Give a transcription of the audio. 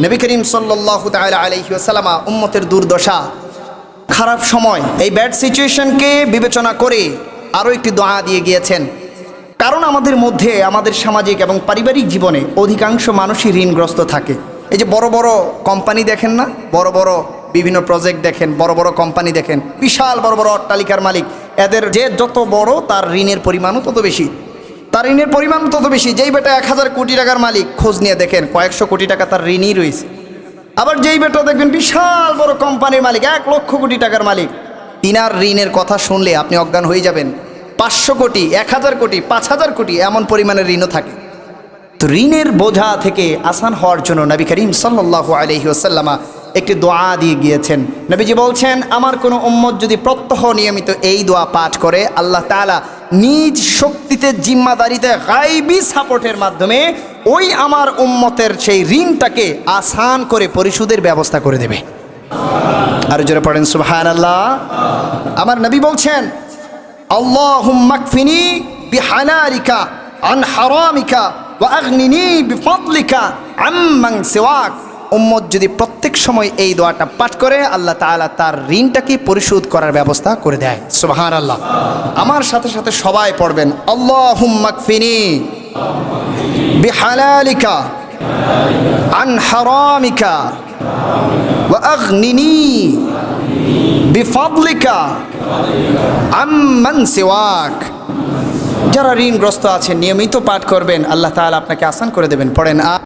নবী করিম সাল্লাল্লাহু তাআলা আলাইহি ওয়াসাল্লাম উম্মতের দুর্দশা, খারাপ সময়, এই ব্যাড সিচুয়েশনকে বিবেচনা করে আরও একটি দোয়া দিয়ে গিয়েছেন। কারণ আমাদের মধ্যে, আমাদের সামাজিক এবং পারিবারিক জীবনে অধিকাংশ মানুষই ঋণগ্রস্ত থাকে। এই যে বড় বড় কোম্পানি দেখেন না, বড় বড় বিভিন্ন প্রজেক্ট দেখেন, বড় বড় কোম্পানি দেখেন, বিশাল বড় বড় অট্টালিকার মালিক, এদের যে যত বড় তার ঋণের পরিমাণও তত বেশি, তার ঋণের পরিমাণ তত বেশি। যেই বেটা 1000 কোটি টাকার মালিক, খোঁজ নিয়ে দেখেন কয়েকশো কোটি টাকা তার ঋণই রয়েছে। আবার যেই বেটা দেখবেন বিশাল বড় কোম্পানির মালিক, 1 লক্ষ কোটি টাকার মালিক, তিনার ঋণের কথা শুনলে আপনি অজ্ঞান হয়ে যাবেন। 500 কোটি, 1000 কোটি, 5000 কোটি এমন পরিমাণের ঋণও থাকে। তো ঋণের বোঝা থেকে আসান হওয়ার জন্য নবী করিম সাল্লাল্লাহু আলাইহি ওয়াসাল্লাম একটি দোয়া দিয়ে গিয়েছেন। নবীজি বলছেন, আমার কোনো উম্মত যদি প্রত্যহ নিয়মিত এই দোয়া পাঠ করে, আল্লাহ তাআলা নিজ শক্তিতে, জিম্মাদারিতে, গায়বী সাপোর্টের মাধ্যমে ওই আমার উম্মতের সেই ঋণটাকে আসান করে পরিশোধের ব্যবস্থা করে দেবে। আর জোরে পড়েন সুবহানাল্লাহ। আমার নবী বলছেন, আল্লাহুম্মা কফিনি বিহালালিকা আন হারামিকা ওয়া আগনিনি বিফাদলিকা আম্মান সিওয়াক। উম্মত যদি প্রত্যেক সময় এই দোয়াটা পাঠ করে, আল্লাহ তাআলা তার ঋণটাকে পরিশোধ করার ব্যবস্থা করে দেয়। সুবহানাল্লাহ। আমার সাথে সাথে সবাই পড়বেন, আল্লাহুম্মা কফিনি বিহালালিকা আন হারামিকা ওয়া আগনিনি বিফাদলিকা আম্মান সিওয়াক। যারা ঋণগ্রস্ত আছেন নিয়মিত পাঠ করবেন, আল্লাহ তাআলা আপনাকে আসান করে দেবেন। পড়েন।